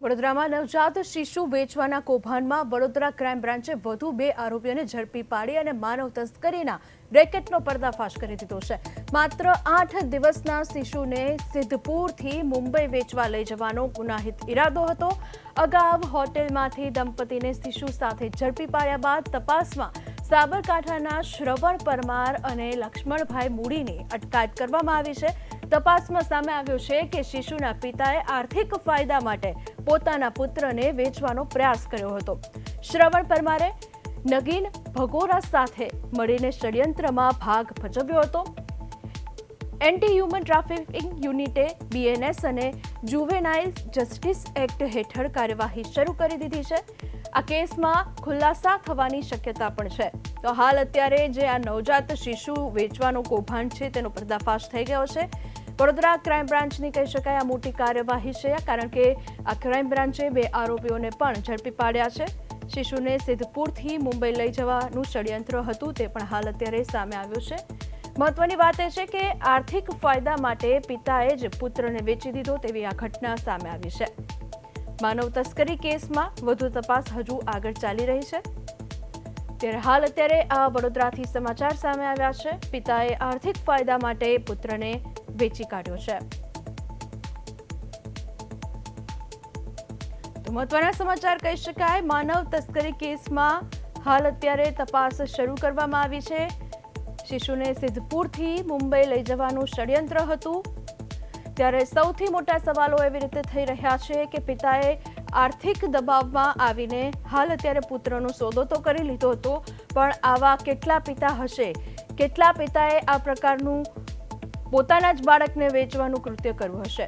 વડોદરામાં નવજાત શિશુ વેચવાના કૌભાંડમાં વડોદરા ક્રાઇમ બ્રાન્ચે વધુ 2 આરોપીઓને ઝડપી પાડી અને માનવ તસ્કરીના રેકેટનો પર્દાફાશ કરી દીધો છે। માત્ર 8 દિવસના શિશુને સિદ્ધપુરથી મુંબઈ વેચવા લઈ જવાનો ગુનાહિત ઇરાદો હતો। અગાઉ હોટેલમાંથી દંપતીને શિશુ સાથે ઝડપી પાડ્યા બાદ તપાસમાં સાબરકાંઠાના શ્રવણ પરમાર અને લક્ષ્મણભાઈ મૂડીની અટકાયત કરવામાં આવી છે। તપાસમાં સામે આવ્યું છે કે શિશુના પિતાએ આર્થિક ફાયદા માટે પોતાના પુત્રને વેચવાનો પ્રયાસ કર્યો હતો। શ્રવણ પરમારે નગીન ભગોરા સાથે મળીને ષડયંત્રમાં ભાગ ભજવ્યો હતો। એન્ટી હ્યુમન ટ્રાફિકિંગ યુનિટે બીએનએસ અને જુવેનાઇલ જસ્ટિસ એક્ટ હેઠળ કાર્યવાહી શરૂ કરી દીધી છે। આ કેસમાં ખુલાસા થવાની શક્યતા પણ છે। તો હાલ અત્યારે જે આ નવજાત શિશુ વેચવાનો કૌભાંડ છે તેનો પર્દાફાશ થઈ ગયો છે। વડોદરા ક્રાઇમ બ્રાન્ચની કહી શકાય આ મોટી કાર્યવાહી છે, કારણ કે આ ક્રાઇમ બ્રાન્ચે 2 આરોપીઓને પણ ઝડપી પાડ્યા છે। શિશુને સિદ્ધપુરથી મુંબઈ લઈ જવાનું ષડયંત્ર હતું તે પણ હાલ અત્યારે સામે આવ્યું છે। મહત્વની વાત એ છે કે આર્થિક ફાયદા માટે પિતાએ જ પુત્રને વેચી દીધો તેવી આ ઘટના સામે આવી છે। માનવ તસ્કરી કેસમાં વધુ તપાસ હજુ આગળ ચાલી રહી છે। ત્યારે હાલ અત્યારે આ વડોદરાથી સમાચાર સામે આવ્યા છે। પિતાએ આર્થિક ફાયદા માટે પુત્રને વેચી કાઢ્યો છે। તો મહત્વના સમાચાર કહી શકાય, માનવ તસ્કરી કેસમાં હાલ અત્યારે તપાસ શરૂ કરવામાં આવી છે। શિશુને સિદ્ધપુરથી મુંબઈ લઈ જવાનું ષડયંત્ર હતું। ત્યારે સૌથી મોટા સવાલો એવી રીતે થઈ રહ્યા છે કે પિતાએ આર્થિક દબાવમાં આવીને હાલ અત્યારે પુત્રનો સોદો તો કરી લીધો હતો, પણ આવા કેટલા પિતા હશે, કેટલા પિતાએ આ પ્રકારનું પોતાના જ બાળકને વેચવાનું કૃત્ય કર્યું હશે,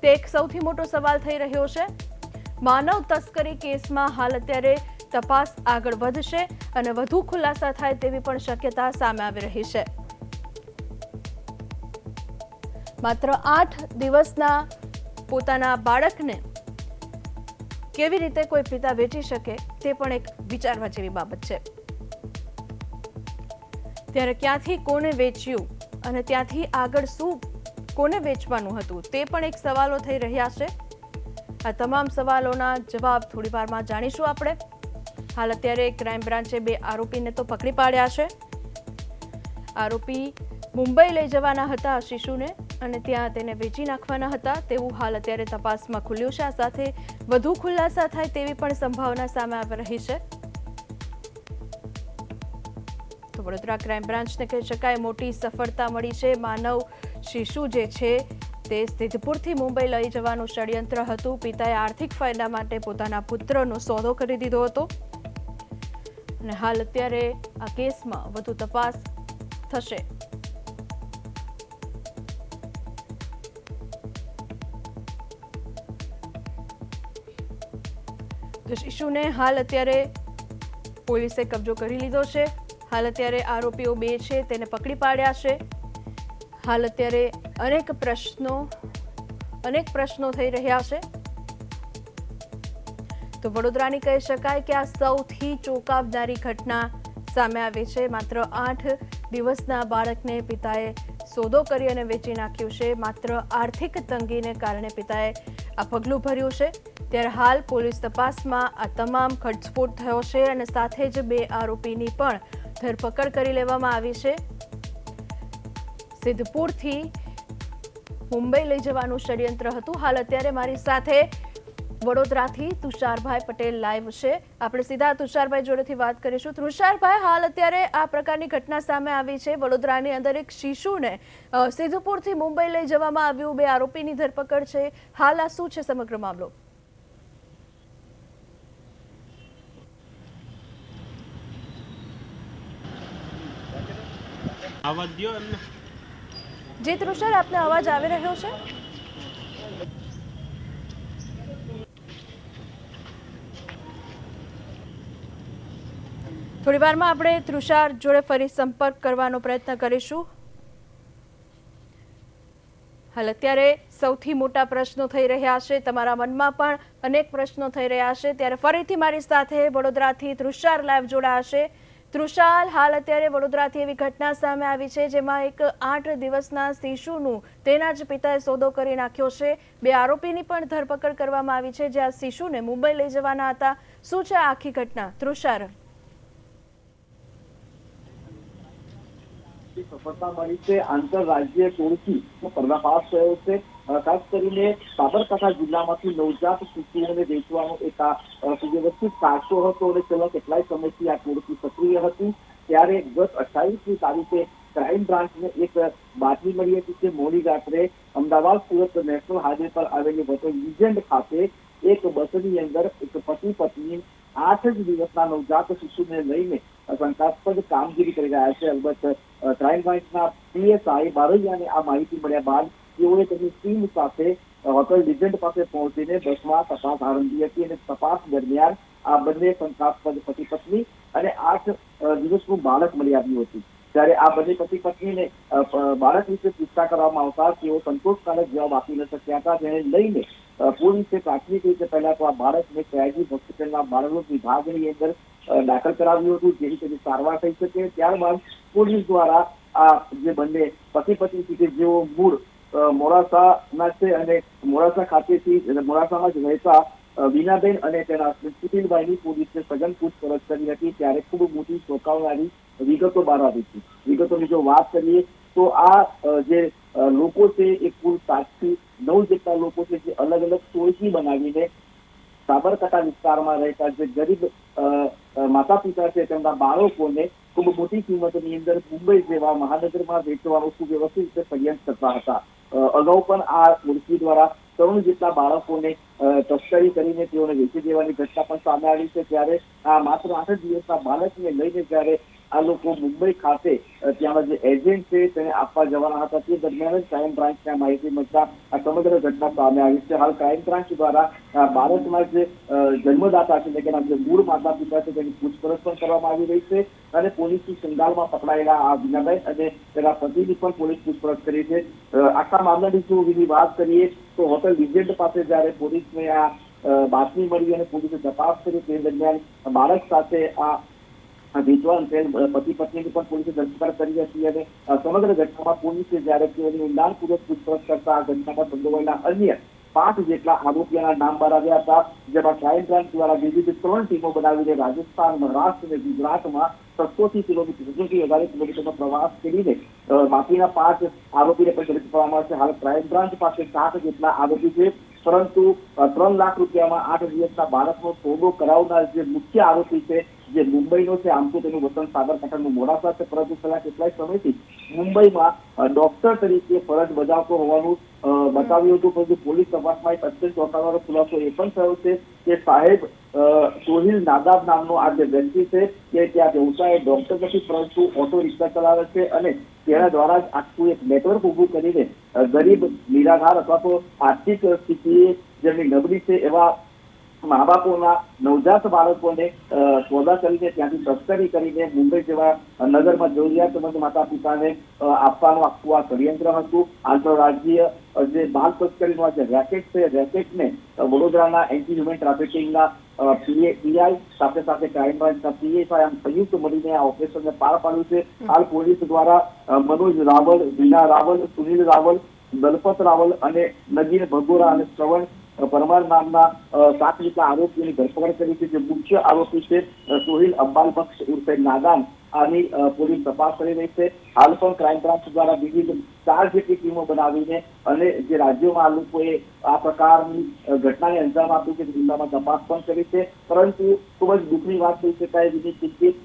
તે એક સૌથી મોટો સવાલ થઈ રહ્યો છે। માનવ તસ્કરી કેસમાં હાલ અત્યારે તપાસ આગળ વધશે અને વધુ ખુલાસા થાય તેવી પણ શક્યતા સામે આવી રહી છે। માત્ર 8 દિવસના પોતાના બાળકને કેવી રીતે કોઈ પિતા વેચી શકે તે પણ એક વિચારવા જેવી બાબત છે। ત્યારે ક્યાંથી કોને વેચ્યું અને ત્યાંથી આગળ શું કોને વેચવાનું હતું તે પણ એક સવાલો થઈ રહ્યા છે। આ તમામ સવાલોના જવાબ થોડી વારમાં જાણીશું આપણે। હાલ અત્યારે ક્રાઇમ બ્રાન્ચે 2 આરોપીને તો પકડી પાડ્યા છે। આરોપી મુંબઈ લઈ જવાના હતા શિશુને અને ત્યાં તેને વેચી નાખવાના હતા તેવું હાલ અત્યારે તપાસમાં ખુલ્યું છે। આ સાથે વધુ ખુલાસા થાય તેવી પણ સંભાવના સામે આવી રહી છે। તો વડોદરા ક્રાઇમ બ્રાન્ચને કહી શકાય મોટી સફળતા મળી છે। માનવ શિશુ જે છે તે સિદ્ધપુરથી મુંબઈ લઈ જવાનું ષડયંત્ર હતું। પિતાએ આર્થિક ફાયદા માટે પોતાના પુત્રનો સોદો કરી દીધો હતો અને હાલ અત્યારે આ કેસમાં વધુ તપાસ થશે। તો શિશુને હાલ અત્યારે પોલીસે કબજો કરી લીધો છે। હાલ અત્યારે આરોપીઓ 2 છે તેને પકડી પાડ્યા છે। હાલ અત્યારે અનેક પ્રશ્નો થઈ રહ્યા છે। તો વડોદરાની કહી શકાય કે આ સૌથી ચોંકાવનારી ઘટના સામે આવી છે। માત્ર 8 દિવસના બાળકને પિતાએ સોદો કરી અને વેચી નાખ્યું છે। માત્ર આર્થિક તંગીને કારણે પિતાએ આ પગલું ભર્યું છે। ત્યારે હાલ પોલીસ તપાસમાં આ તમામ ઘટસ્ફોટ થયો છે અને સાથે જ 2 આરોપીની પણ ધરપકડ કરી લેવામાં આવી છે। સિદ્ધપુરથી મુંબઈ લઈ જવાનું ષડયંત્ર હતું। હાલ અત્યારે મારી સાથે વડોદરાથી તુષારભાઈ પટેલ લાઈવ છે। આપણે સીધા તુષારભાઈ જોડેથી વાત કરીશું। તુષારભાઈ, હાલ અત્યારે આ પ્રકારની ઘટના સામે આવી છે। વડોદરાની અંદર એક શિશુને સિદ્ધપુરથી મુંબઈ લઈ જવામાં આવ્યું, 2 આરોપીની ધરપકડ છે। હાલ આ શું છે સમગ્ર મામલો? જી તુષાર, આપને અવાજ આવી રહ્યો છે? થોડી વારમાં આપણે તુષાર જોડે ફરી સંપર્ક કરવાનો પ્રયત્ન કરીશું। હાલ અત્યારે સૌથી મોટા પ્રશ્નો થઈ રહ્યા છે, તમારા મનમાં પણ અનેક પ્રશ્નો થઈ રહ્યા છે। ત્યારે ફરીથી મારી સાથે વડોદરાથી તુષાર લાઈવ જોડાયા છે। તૃષાલ, હાલ અત્યારે વડોદરાથી એવી ઘટના સામે આવી છે જેમાં એક 8 દિવસના શિશુનું તેના જ પિતાએ સોદો કરી નાખ્યો છે. 2 આરોપીની પણ ધરપકડ કરવામાં આવી છે જે આ શિશુને મુંબઈ લઈ જવાના હતા. શું છે આખી ઘટના, તૃષાલ? સફળતા મળી છે. આંતરરાજ્ય ટોળકીનો પર્દાફાશ થયો છે. ખાસ કરીને સાબરકાંઠા જિલ્લામાંથી નવજાત શિશુઓને વેચવાનો એક સુવ્યવસ્થિત કારસો હતો અને છેલ્લા કેટલાય સમયથી આ ટોળકી સક્રિય હતી. ત્યારે ગત 28મી તારીખે ક્રાઇમ બ્રાન્ચને એક બાતમી મળી હતી કે મોડી રાત્રે અમદાવાદ સુરત નેશનલ હાઈવે પર આવેલી હોટલ લીજેન્ડ ખાતે એક બસની અંદર એક પતિ પત્ની 8 જ દિવસના નવજાત શિશુને લઈને શંકાસ્પદ કામગીરી કરી રહ્યા છે. અલબત્ત ક્રાઇમ બ્રાન્ચના પીએસઆઈ બારૈયાને આ માહિતી મળ્યા બાદ તેઓએ તેમની ટીમ સાથે હોટલ લીજેન્ડ પાસે પહોંચીને બસમાં તપાસ આરંભી હતી અને તપાસ દરમિયાન આ બંને શંકાસ્પદ પતિ પત્ની અને 8 દિવસનું બાળક મળી આવ્યું હતું. ત્યારે આ બંને પતિ પત્નીને બાળક વિશે પૂછતા કરવામાં આવતા તેઓ સંતોષકારક જવાબ આપી ન શક્યા હતા, જેને લઈને પોલીસે પ્રાથમિક રીતે પહેલા તો આ બાળકને સયાજી હોસ્પિટલના બાળરોગ વિભાગની અંદર દાખલ કરાવ્યું હતું, જેથી તેની સારવાર થઈ શકે. ત્યારબાદ પોલીસ દ્વારા આ જે બંને પતિ પત્ની છે કે જેઓ મૂળ મોડાસાના છે અને મોડાસા ખાતેથી મોડાસામાં જ રહેતા બીનાબેન અને તેના સુશીલભાઈની પોલીસે સઘન પૂછપરછ કરી હતી. ત્યારે ખૂબ મોટી ચોંકાવનારી વિગતો બહાર આવી હતી. વિગતોની જો વાત કરીએ તો આ જે લોકો છે એ કુલ 7 થી 9 જેટલા લોકો છે જે અલગ અલગ ટોળકી બનાવીને સાબરકાંઠા વિસ્તારમાં રહેતા જે ગરીબ માતા પિતા છે તેમના બાળકોને ખૂબ મોટી કિંમતની અંદર મુંબઈ જેવા મહાનગરમાં વેચવાનું સુવ્યવસ્થિત રીતે ષડયંત્ર કરતા હતા. અગાઉ પણ આ ટોળકી દ્વારા 3 જેટલા બાળકોને તસ્કરી કરીને તેઓને વેચી દેવાની ઘટના પણ સામે આવી છે. ત્યારે આ માત્ર 8 દિવસના બાળકને લઈને જ્યારે આ લોકો મુંબઈ ખાતે ત્યાંના જે એજન્ટ છે તેને આપવા જવાના હતા તે દરમિયાન જ ક્રાઇમ બ્રાન્ચને માહિતી મળતા આ સમગ્ર ઘટના સામે આવી છે. હાલ ક્રાઇમ બ્રાન્ચ દ્વારા બાળકના જે જન્મદાતા છે એટલે કે જે મૂળ માતા પિતા છે તેની પૂછપરછ પણ કરવામાં આવી રહી છે અને પોલીસની સંગાલમાં પકડાયેલા આ બીનાબેન અને તેના પતિની પણ પોલીસ પૂછપરછ કરી છે. આખા મામલાની જો વાત કરીએ તો હોટલ લીજેન્ડ પાસે જયારે પોલીસને આ બાતમી મળી અને પોલીસે તપાસ કરી તે દરમિયાન બાળક સાથે આ વેચવાન પતિ પત્નીની પણ પોલીસે ધરપકડ કરી હતી અને સમગ્ર ઘટનામાં પોલીસે જયારે તેઓની ઊંડાણપૂર્વક પૂછપરછ કરતા આ ઘટનામાં સંડોવાયેલા અન્ય 5 જેટલા આરોપીઓના નામ બહાર આવ્યા હતા. જેમાં ક્રાઇમ બ્રાન્ચ દ્વારા વિવિધ 3 ટીમો બનાવીને રાજસ્થાન, મહારાષ્ટ્ર અને ગુજરાતમાં 600 કિલોમીટર વધારે કિલોમીટરનો પ્રવાસ કરીને બાકીના 5 આરોપીને પણ ઝડપી પાડવામાં આવશે. હાલ ક્રાઇમ બ્રાન્ચ પાસે 7 જેટલા આરોપી છે, પરંતુ 3 લાખ રૂપિયામાં 8 દિવસના બાળકનો સોદો કરાવનાર જે મુખ્ય આરોપી છે જે મુંબઈનો છે, આમ તો તેનું વતન સાબરકાંઠાનું મોડાસા છે, પરંતુ છેલ્લા કેટલાય સમયથી મુંબઈમાં ડોક્ટર તરીકે ફરજ બજાવતો હોવાનું બતાવ્યું હતું. પરંતુ પોલીસ તપાસમાં એક અત્યંત ચોંકાવનારો ખુલાસો એ પણ થયો છે કે સાહેબ સોહિલ નાદાબ નામનો આ જે વ્યક્તિ છે કે ત્યાં વ્યવસાય ડોક્ટર નથી પરંતુ ઓટો રિક્ષા ચલાવે છે અને તેના દ્વારા જ આખું એક નેટવર્ક ઉભું કરીને ગરીબ, નિરાધાર અથવા તો આર્થિક સ્થિતિએ જેમની નબળી છે એવા મા બાપોના નવજાત બાળકોને સોદા કરીને ત્યાંથી તસ્કરી કરીને મુંબઈ જેવા નગરમાં જરૂરિયાતમંદ માતા પિતાને આપવાનું આખું આ ષડયંત્ર હતું. આંતરરાજ્ય જે બાળ તસ્કરીનો જે રેકેટ છે, રેકેટને વડોદરાના એન્ટી હ્યુમન ટ્રાફિકિંગના પીઆઈ સાથે સાથે ક્રાઇમ બ્રાન્ચના પીએસઆઈ આમ સંયુક્ત મળીને આ ઓપરેશનને પાર પાડ્યું છે. હાલ પોલીસ દ્વારા મનોજ રાવલ, વિના રાવલ, સુનિલ રાવલ, દલપત રાવલ અને નગીન ભગોરા અને શ્રવણ પરમાર નામના 7 જેટલા આરોપીઓની ધરપકડ કરી છે. જે મુખ્ય આરોપી છે સોહિલ અબ્બાલ બક્ષ ઉર્ફે નાદાન, આની પોલીસ તપાસ કરી રહી છે. હાલ પણ ક્રાઇમ બ્રાન્ચ દ્વારા વિવિધ 4 જેટલી ટીમો બનાવીને અને જે રાજ્યોમાં આ લોકોએ આ પ્રકારની ઘટનાને અંજામ આપ્યું છે જિલ્લામાં તપાસ પણ કરી છે. પરંતુ ખૂબ જ દુઃખની વાત કહી શકાય એવી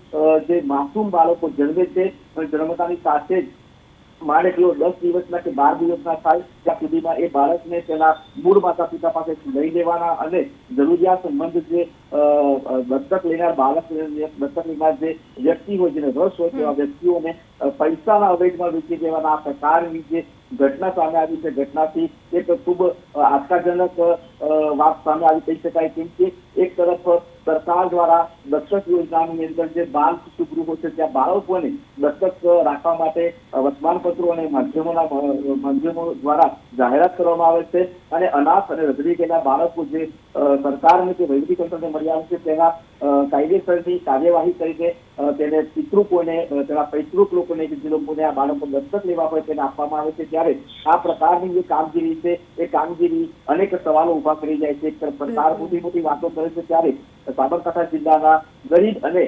જે માસૂમ બાળકો જન્મે છે અને જન્મતાની સાથે જ માને તેઓ 10 દિવસના કે 12 દિવસના થાય ત્યાં સુધીમાં એ બાળકને તેના મૂળ માતા પિતા પાસેથી લઈ લેવાના અને જરૂરિયાતમંદ જે દત્તક લેનાર બાળક, દત્તક લેનાર જે વ્યક્તિ હોય જેને રસ હોય તેવા વ્યક્તિઓને પૈસાના અવેજમાં વેચી દેવાના આ પ્રકારની જે ઘટના સામે આવી છે. ઘટનાથી એક ખૂબ આશાજનક વાત સામે આવી કહી શકાય, કેમ કે એક તરફ સરકાર દ્વારા દત્તક યોજનાની અંદર જે બાળ શિશુ ગૃહો છે ત્યાં બાળકોને દત્તક રાખવા માટે વર્તમાનપત્રો અને માધ્યમો દ્વારા જાહેરાત કરવામાં આવે છે, અને અનાથ અને રખડી ગયેલા બાળકો જે સરકારને કે વહીવટી તંત્રને મળી આવે છે તેના કાયદેસરની કાર્યવાહી કરીને તેને પિતૃકોને, તેના પૈતૃક લોકોને કે જે લોકોને આ બાળકો દત્તક લેવા હોય તેને આપવામાં આવે છે. ત્યારે આ પ્રકારની જે કામગીરી છે એ કામગીરી અનેક સવાલો ઉભા કરી જાય છે. સરકાર મોટી મોટી વાતો કરે છે, ત્યારે સાબરકાંઠા જિલ્લાના ગરીબ અને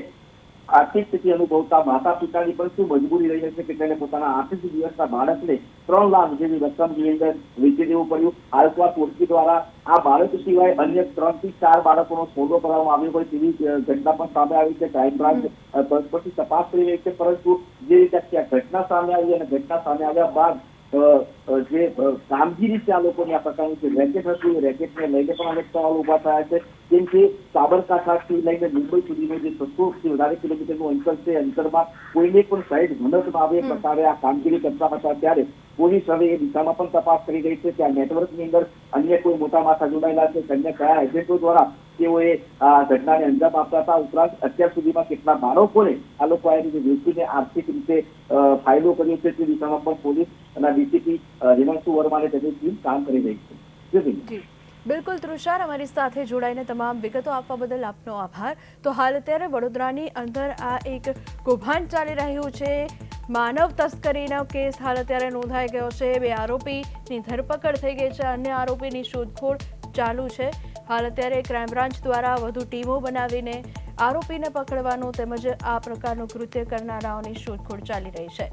આર્થિક સ્થિતિ અનુભવતા માતા પિતાની પણ શું મજબૂરી રહી હશે કે તેને પોતાના 8 દિવસના બાળકને 3 લાખ જેવી રકમની અંદર વેચી દેવું પડ્યું. હાલ તો આ ટોળકી દ્વારા આ બાળક સિવાય અન્ય 3 થી 4 બાળકોનો સોદો કરવામાં આવ્યો હોય તેવી ઘટના પણ સામે આવી છે. ક્રાઇમ બ્રાન્ચ પછી તપાસ કરી રહી છે, પરંતુ જે રીતે આ ઘટના સામે આવી અને ઘટના સામે આવ્યા બાદ જે કામગીરી છે આ લોકોની આ પ્રકારની જે રેકેટ હતી એ રેકેટને લઈને પણ અનેક સવાલો ઉભા થયા છે. કેમ કે સાબરકાંઠાથી લઈને મુંબઈ સુધીનો જે 600 થી વધારે કિલોમીટરનું અંતર છે, અંતરમાં કોઈને પણ સાઈડ મદદ આવે એ પ્રકારે આ કામગીરી કરતા હતા. ત્યારે પોલીસ હવે એ દિશામાં પણ તપાસ કરી રહી છે કે આ નેટવર્કની અંદર અન્ય કોઈ મોટા માથા જોડાયેલા છે, અન્ય કયા એજન્ટો દ્વારા તેઓએ આ ઘટનાને અંજામ આપતા હતા. ઉપરાંત અત્યાર સુધીમાં કેટલા બાળકોને આ લોકો આ રીતે વેચીને આર્થિક રીતે ફાયદો કર્યો છે તે દિશામાં પણ પોલીસ અને ડીસીપી હિમાંશુ વર્માને તેની ટીમ કામ કરી રહી છે. જી બિલકુલ તૃષાર, અમારી સાથે જોડાઈને તમામ વિગતો આપવા બદલ આપનો આભાર. તો હાલ અત્યારે વડોદરાની અંદર આ એક કૌભાંડ ચાલી રહ્યું છે. માનવ તસ્કરીનો કેસ હાલ અત્યારે નોંધાઈ ગયો છે. 2 આરોપીની ધરપકડ થઈ ગઈ છે, અન્ય આરોપીની શોધખોળ ચાલુ છે. હાલ અત્યારે ક્રાઇમ બ્રાન્ચ દ્વારા વધુ ટીમો બનાવીને આરોપીને પકડવાનો તેમજ આ પ્રકારનું કૃત્ય કરનારાઓની શોધખોળ ચાલી રહી છે.